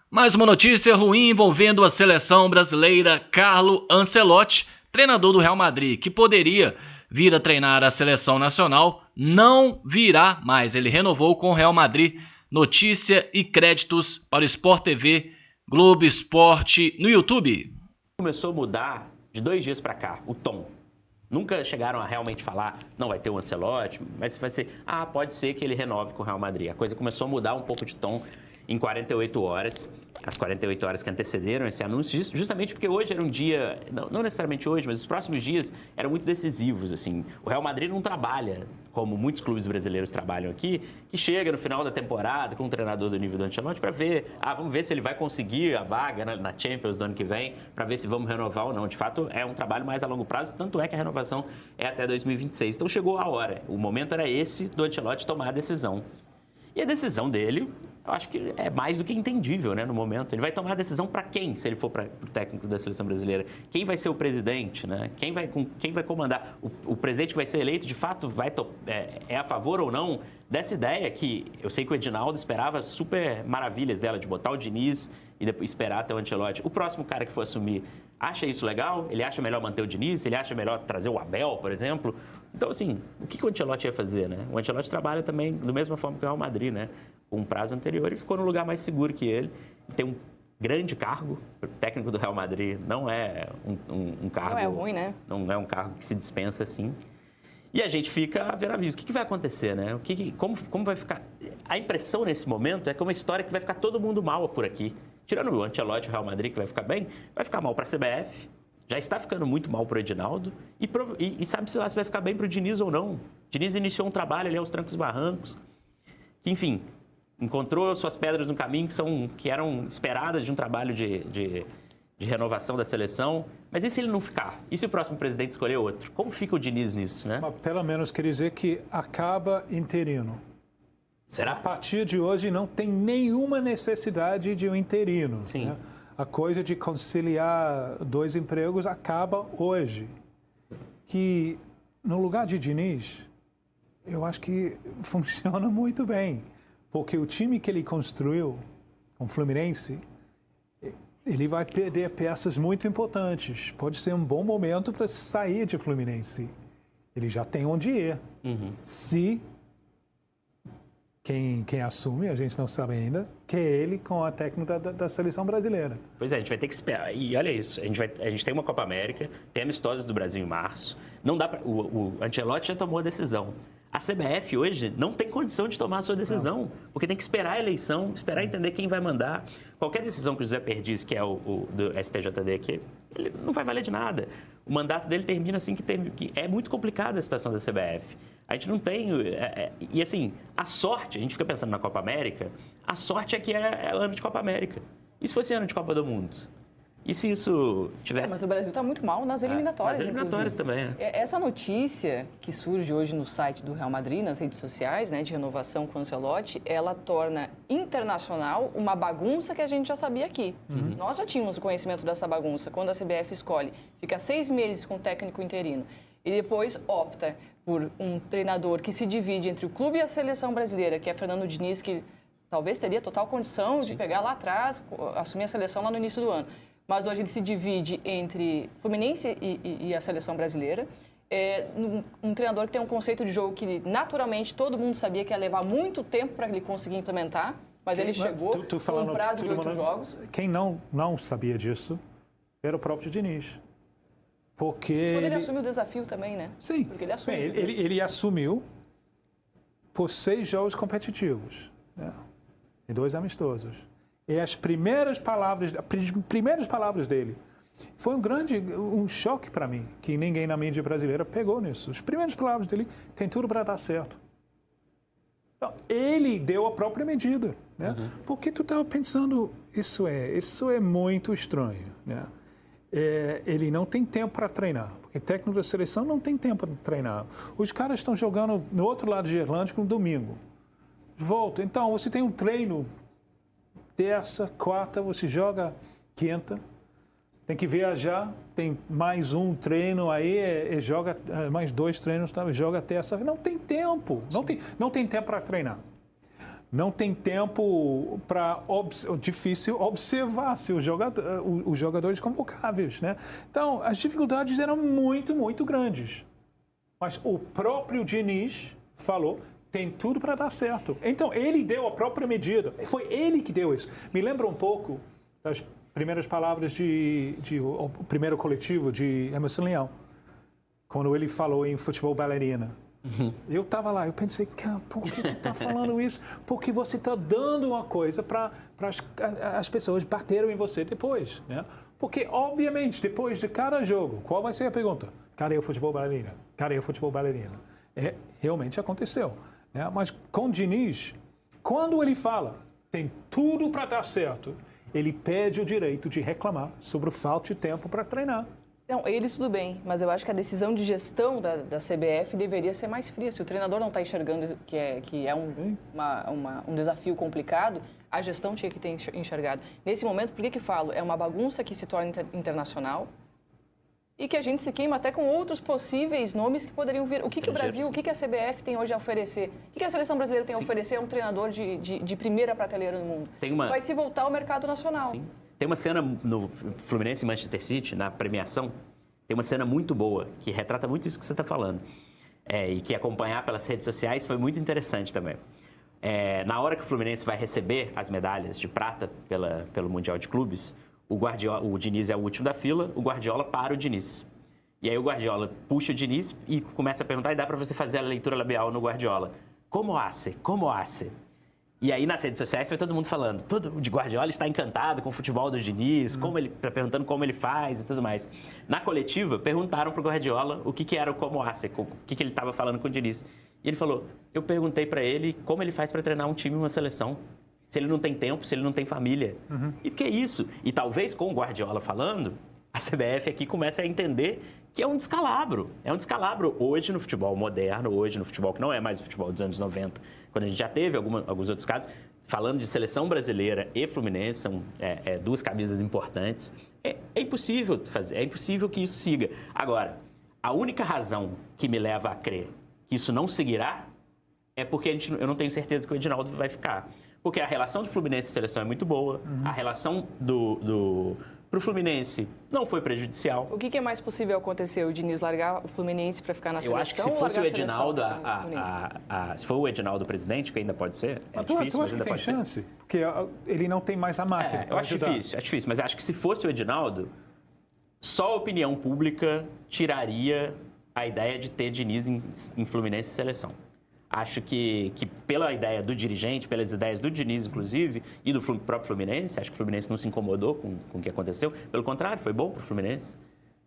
Mais uma notícia ruim envolvendo a seleção brasileira. Carlo Ancelotti, treinador do Real Madrid, que poderia vir a treinar a seleção nacional, não virá mais. Ele renovou com o Real Madrid. Notícia e créditos para o Sport TV, Globo Esporte no YouTube. Começou a mudar de 2 dias para cá, o tom. Nunca chegaram a realmente falar, não, vai ter o Ancelotti, mas vai ser, pode ser que ele renove com o Real Madrid. A coisa começou a mudar um pouco de tom em 48 horas, as 48 horas que antecederam esse anúncio, justamente porque hoje era um dia, não necessariamente hoje, mas os próximos dias eram muito decisivos, assim. O Real Madrid não trabalha, como muitos clubes brasileiros trabalham aqui, que chega no final da temporada com um treinador do nível do Ancelotti para ver, vamos ver se ele vai conseguir a vaga na Champions do ano que vem, para ver se vamos renovar ou não. De fato, é um trabalho mais a longo prazo, tanto é que a renovação é até 2026. Então chegou a hora, o momento era esse do Ancelotti tomar a decisão. E a decisão dele, eu acho que é mais do que entendível, né, no momento. Ele vai tomar a decisão para quem, se ele for para o técnico da seleção brasileira? Quem vai ser o presidente, né? Quem vai comandar? O presidente que vai ser eleito, de fato, é a favor ou não dessa ideia que eu sei que o Edinaldo esperava super maravilhas dela, de botar o Diniz e depois esperar até o Ancelotti. O próximo cara que for assumir, acha isso legal? Ele acha melhor manter o Diniz? Ele acha melhor trazer o Abel, por exemplo? Então, assim, o que o Ancelotti ia fazer, né? O Ancelotti trabalha também da mesma forma que o Real Madrid, né? Com um prazo anterior e ficou no lugar mais seguro que ele. Tem um grande cargo. O técnico do Real Madrid não é um cargo... Não é ruim, né? Não é um cargo que se dispensa assim. E a gente fica a ver aviso. O que vai acontecer, né? Como vai ficar... A impressão nesse momento é que é uma história que vai ficar todo mundo mal por aqui. Tirando o Ancelotti e o Real Madrid, que vai ficar bem, vai ficar mal para a CBF. Já está ficando muito mal para o Edinaldo e sabe-se lá se vai ficar bem para o Diniz ou não. O Diniz iniciou um trabalho ali aos trancos e barrancos, que, enfim, encontrou suas pedras no caminho que eram esperadas de um trabalho de renovação da seleção. Mas e se ele não ficar? E se o próximo presidente escolher outro? Como fica o Diniz nisso, né? Mas, pelo menos quer dizer que acaba interino. Será? A partir de hoje não tem nenhuma necessidade de um interino. Sim. Né? A coisa de conciliar 2 empregos acaba hoje. Que, no lugar de Diniz, eu acho que funciona muito bem. Porque o time que ele construiu, com o Fluminense, ele vai perder peças muito importantes. Pode ser um bom momento para sair de Fluminense. Ele já tem onde ir. Se... Quem assume, a gente não sabe ainda, que é ele com a técnica da seleção brasileira. Pois é, a gente vai ter que esperar. E olha isso, a gente tem uma Copa América, tem amistosos do Brasil em março. Não dá pra, o Ancelotti já tomou a decisão. A CBF hoje não tem condição de tomar a sua decisão, porque tem que esperar a eleição, esperar entender quem vai mandar. Qualquer decisão que o José Perdiz, que é o do STJD aqui, ele não vai valer de nada. O mandato dele termina assim que é muito complicada a situação da CBF. A gente não tem... E assim, a sorte, a gente fica pensando na Copa América, a sorte é que é ano de Copa América. E se fosse ano de Copa do Mundo? E se isso tivesse... Mas o Brasil está muito mal nas eliminatórias, nas eliminatórias inclusive. também. Essa notícia que surge hoje no site do Real Madrid, nas redes sociais, né, de renovação com o Ancelotti, ela torna internacional uma bagunça que a gente já sabia aqui. Nós já tínhamos o conhecimento dessa bagunça. Quando a CBF escolhe, fica 6 meses com o técnico interino e depois opta por um treinador que se divide entre o clube e a seleção brasileira, que é Fernando Diniz, que talvez teria total condição de pegar lá atrás, assumir a seleção lá no início do ano. Mas hoje ele se divide entre Fluminense e a seleção brasileira. Um treinador que tem um conceito de jogo que naturalmente todo mundo sabia que ia levar muito tempo para ele conseguir implementar, mas ele chegou com um prazo de 8 jogos. Quem não sabia disso era o próprio Diniz. Porque ele assumiu o desafio também, né? Sim. Porque ele assumiu. Ele assumiu por 6 jogos competitivos, né? E 2 amistosos. E as primeiras palavras dele foi um choque para mim, que ninguém na mídia brasileira pegou nisso. As primeiras palavras dele tem tudo para dar certo. Então, ele deu a própria medida, né? Porque tu estava pensando, isso é muito estranho, né? Ele não tem tempo para treinar, porque técnico da seleção não tem tempo para treinar. Os caras estão jogando no outro lado de Atlântico no domingo. Volta. Então, você tem um treino terça, quarta, você joga quinta, tem que viajar, tem mais um treino aí, joga mais 2 treinos, joga terça. Não tem tempo, não tem tempo para treinar. não tem tempo para difícil observar os jogadores convocáveis, né? Então, as dificuldades eram muito, muito grandes. Mas o próprio Diniz falou, tem tudo para dar certo. Então, ele deu a própria medida. Foi ele que deu isso. Me lembra um pouco das primeiras palavras o primeiro coletivo de Emerson Leão, quando ele falou em futebol bailarina. Eu estava lá, eu pensei, cara, por que tu está falando isso? Porque você está dando uma coisa para as pessoas baterem em você depois, né? Porque, obviamente, depois de cada jogo, qual vai ser a pergunta? Cadê o futebol bailarina? Cadê o futebol bailarina? Realmente aconteceu, né? Mas com o Diniz, quando ele fala, tem tudo para dar certo, ele pede o direito de reclamar sobre a falta de tempo para treinar. Não, ele tudo bem, mas eu acho que a decisão de gestão da CBF deveria ser mais fria. Se o treinador não está enxergando que é um desafio complicado, a gestão tinha que ter enxergado. Nesse momento, por que falo? É uma bagunça que se torna internacional e que a gente se queima até com outros possíveis nomes que poderiam vir. O que o Brasil, o que a CBF tem hoje a oferecer? O que a seleção brasileira tem a oferecer a um treinador de primeira prateleira no mundo? Vai se voltar ao mercado nacional. Sim. Tem uma cena no Fluminense e Manchester City, na premiação, tem uma cena muito boa, que retrata muito isso que você está falando. E que acompanhar pelas redes sociais foi muito interessante também. Na hora que o Fluminense vai receber as medalhas de prata pelo Mundial de Clubes, o Diniz é o último da fila, o Guardiola para o Diniz. E aí o Guardiola puxa o Diniz e começa a perguntar, e dá para você fazer a leitura labial no Guardiola. Como hace? Como hace? E aí, nas redes sociais, foi todo mundo falando. Todo de Guardiola está encantado com o futebol do Diniz, perguntando como ele faz e tudo mais. Na coletiva, perguntaram para o Guardiola o que era o como hace, o que ele estava falando com o Diniz. E ele falou, eu perguntei para ele como ele faz para treinar um time e uma seleção. Se ele não tem tempo, se ele não tem família. E que é isso? E talvez com o Guardiola falando, a CBF aqui começa a entender que é um descalabro. É um descalabro hoje no futebol moderno, hoje no futebol que não é mais o futebol dos anos 90, quando a gente já teve alguns outros casos, falando de seleção brasileira e Fluminense, são duas camisas importantes. É impossível fazer, é impossível que isso siga. Agora, a única razão que me leva a crer que isso não seguirá é porque eu não tenho certeza que o Edinaldo vai ficar. Porque a relação do Fluminense e seleção é muito boa, a relação para o Fluminense não foi prejudicial. O que é mais possível acontecer? O Diniz largar o Fluminense para ficar na seleção? Eu acho que se fosse o Edinaldo, se for o Edinaldo presidente, que ainda pode ser, difícil, mas ainda tem chance? Porque ele não tem mais a máquina. Eu acho difícil, mas acho que se fosse o Edinaldo, só a opinião pública tiraria a ideia de ter Diniz em Fluminense e seleção. Acho que pela ideia do dirigente, pelas ideias do Diniz, inclusive, e do próprio Fluminense, acho que o Fluminense não se incomodou com o que aconteceu. Pelo contrário, foi bom para o Fluminense.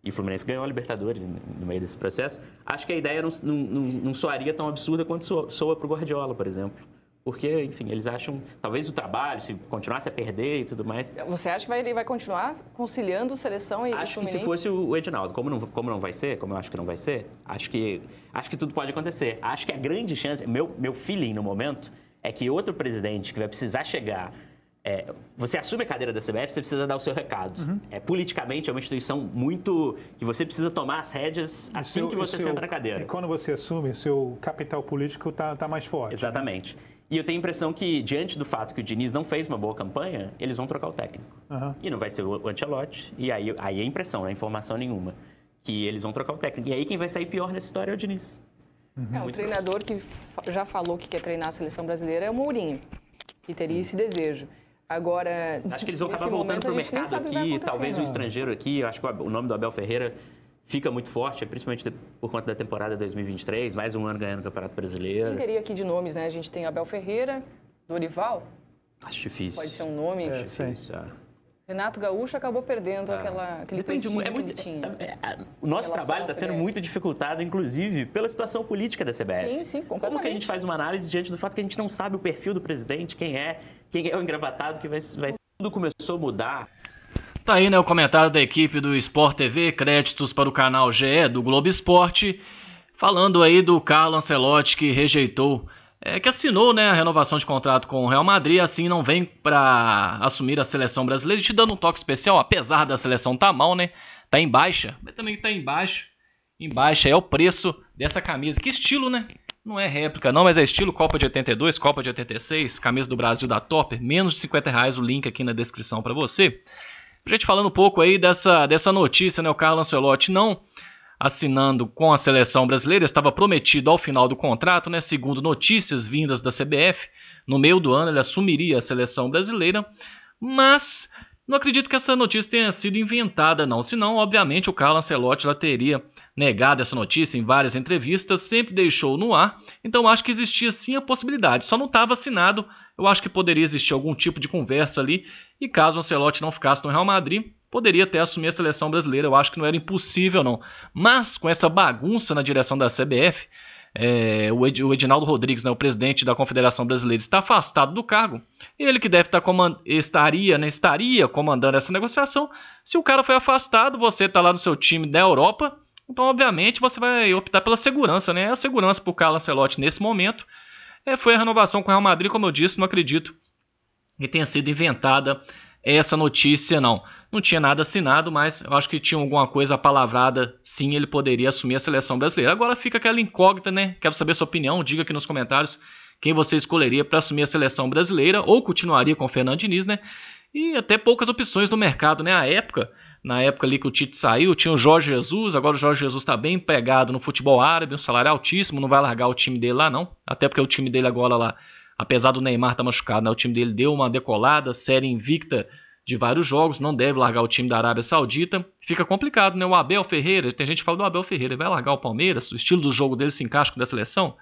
E o Fluminense ganhou a Libertadores no meio desse processo. Acho que a ideia não soaria tão absurda quanto soa para o Guardiola, por exemplo. Porque, enfim, eles acham, talvez o trabalho, se continuasse a perder e tudo mais... Você acha que ele vai continuar conciliando seleção e Fluminense? Acho que se fosse o Edinaldo, como não vai ser, como eu acho que não vai ser, acho que tudo pode acontecer. Acho que a grande chance, meu feeling no momento, é que outro presidente que vai precisar chegar... você assume a cadeira da CBF, você precisa dar o seu recado. Politicamente, é uma instituição muito... que você precisa tomar as rédeas assim que você senta na cadeira. E quando você assume, seu capital político tá mais forte. Exatamente. Né? E eu tenho a impressão que, diante do fato que o Diniz não fez uma boa campanha, eles vão trocar o técnico. E não vai ser o Ancelotti. E aí é a impressão, não é informação nenhuma, que eles vão trocar o técnico. E aí quem vai sair pior nessa história é o Diniz. O treinador que já falou que quer treinar a seleção brasileira é o Mourinho, que teria esse desejo. Agora, acho que eles vão acabar voltando para o mercado aqui, talvez um estrangeiro aqui. Eu acho que o nome do Abel Ferreira fica muito forte, principalmente por conta da temporada 2023, mais um ano ganhando o Campeonato Brasileiro. Quem teria aqui de nomes, né? A gente tem Abel Ferreira, Dorival. Acho difícil. Pode ser um nome. Difícil. Renato Gaúcho acabou perdendo aquele prestígio que ele tinha. O nosso trabalho está sendo muito dificultado, inclusive, pela situação política da CBF. Sim, completamente. Como que a gente faz uma análise diante do fato que a gente não sabe o perfil do presidente, quem é o engravatado que vai... Tudo começou a mudar. Tá aí, né, o comentário da equipe do Sport TV, créditos para o canal GE do Globo Esporte, falando aí do Carlo Ancelotti que rejeitou, que assinou, né, a renovação de contrato com o Real Madrid, assim não vem para assumir a seleção brasileira, e te dando um toque especial, apesar da seleção tá mal, né, tá em baixa, mas também tá em baixa é o preço dessa camisa, que estilo, né, Não é réplica não, mas é estilo Copa de 82, Copa de 86, camisa do Brasil da Topper, menos de R$50, o link aqui na descrição para você. A gente falando um pouco aí dessa notícia, né, o Carlo Ancelotti não assinando com a seleção brasileira, estava prometido ao final do contrato, né, segundo notícias vindas da CBF, no meio do ano ele assumiria a seleção brasileira, mas não acredito que essa notícia tenha sido inventada não, senão obviamente o Carlo Ancelotti já teria negado essa notícia em várias entrevistas, sempre deixou no ar, então acho que existia sim a possibilidade, só não estava assinado, eu acho que poderia existir algum tipo de conversa ali, e caso o Ancelotti não ficasse no Real Madrid, poderia até assumir a seleção brasileira, eu acho que não era impossível não, mas com essa bagunça na direção da CBF, o Edinaldo Rodrigues, né, o presidente da Confederação Brasileira, está afastado do cargo, ele que deve estaria comandando essa negociação, se o cara foi afastado, você está lá no seu time da Europa, então obviamente você vai optar pela segurança, né, a segurança para o Carlo Ancelotti nesse momento, foi a renovação com o Real Madrid, como eu disse, não acredito que tenha sido inventada essa notícia não tinha nada assinado, mas eu acho que tinha alguma coisa palavrada, sim, ele poderia assumir a seleção brasileira. Agora fica aquela incógnita, né? Quero saber a sua opinião, diga aqui nos comentários quem você escolheria para assumir a seleção brasileira ou continuaria com o Fernando Diniz, né? E até poucas opções no mercado, né? Na época ali que o Tite saiu, tinha o Jorge Jesus, agora o Jorge Jesus está bem pegado no futebol árabe, um salário altíssimo, não vai largar o time dele lá não, até porque o time dele agora lá, apesar do Neymar estar machucado, né? O time dele deu uma decolada, série invicta de vários jogos, não deve largar o time da Arábia Saudita, fica complicado, né? O Abel Ferreira, tem gente que fala do Abel Ferreira, vai largar o Palmeiras, o estilo do jogo dele se encaixa com o da seleção,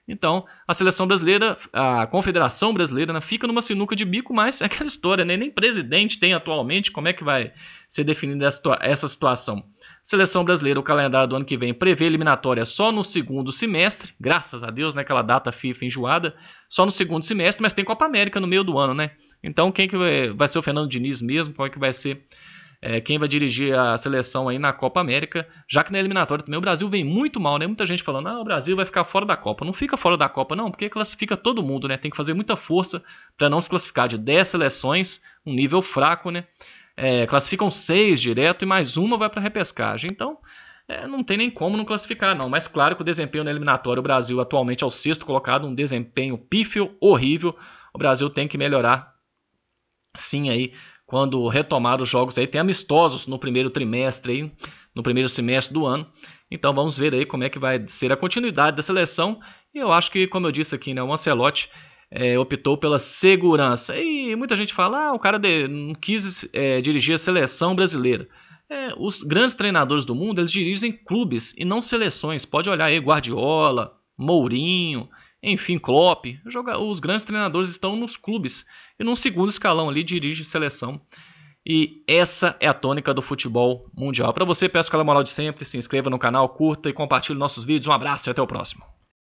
então a seleção brasileira, a Confederação Brasileira, né, fica numa sinuca de bico, mas é aquela história, né? Nem presidente tem atualmente, como é que vai ser definida essa situação? Seleção brasileira, o calendário do ano que vem prevê eliminatória só no segundo semestre, graças a Deus, né, aquela data FIFA enjoada, só no segundo semestre, mas tem Copa América no meio do ano, né? Então quem que vai ser o Fernando Diniz mesmo? Qual é que vai ser quem vai dirigir a seleção aí na Copa América? Já que na eliminatória também o Brasil vem muito mal, né? Muita gente falando, o Brasil vai ficar fora da Copa. Não fica fora da Copa não, porque classifica todo mundo, né? Tem que fazer muita força para não se classificar de 10 seleções, um nível fraco, né? Classificam 6 direto e mais uma vai para repescagem. Então, não tem nem como não classificar, não. Mas claro que o desempenho na eliminatória, o Brasil atualmente é o 6º colocado, um desempenho pífio, horrível. O Brasil tem que melhorar, sim, aí, quando retomar os jogos aí. Tem amistosos no primeiro trimestre, aí, no primeiro semestre do ano. Então, vamos ver aí como é que vai ser a continuidade da seleção. E eu acho que, como eu disse aqui, né, o Ancelotti optou pela segurança. E muita gente fala, o cara não quis dirigir a seleção brasileira. Os grandes treinadores do mundo, eles dirigem clubes e não seleções. Pode olhar aí, Guardiola, Mourinho, enfim, Klopp. Os grandes treinadores estão nos clubes. E num segundo escalão ali dirige seleção. E essa é a tônica do futebol mundial. Para você, peço aquela moral de sempre, se inscreva no canal, curta e compartilhe nossos vídeos. Um abraço e até o próximo.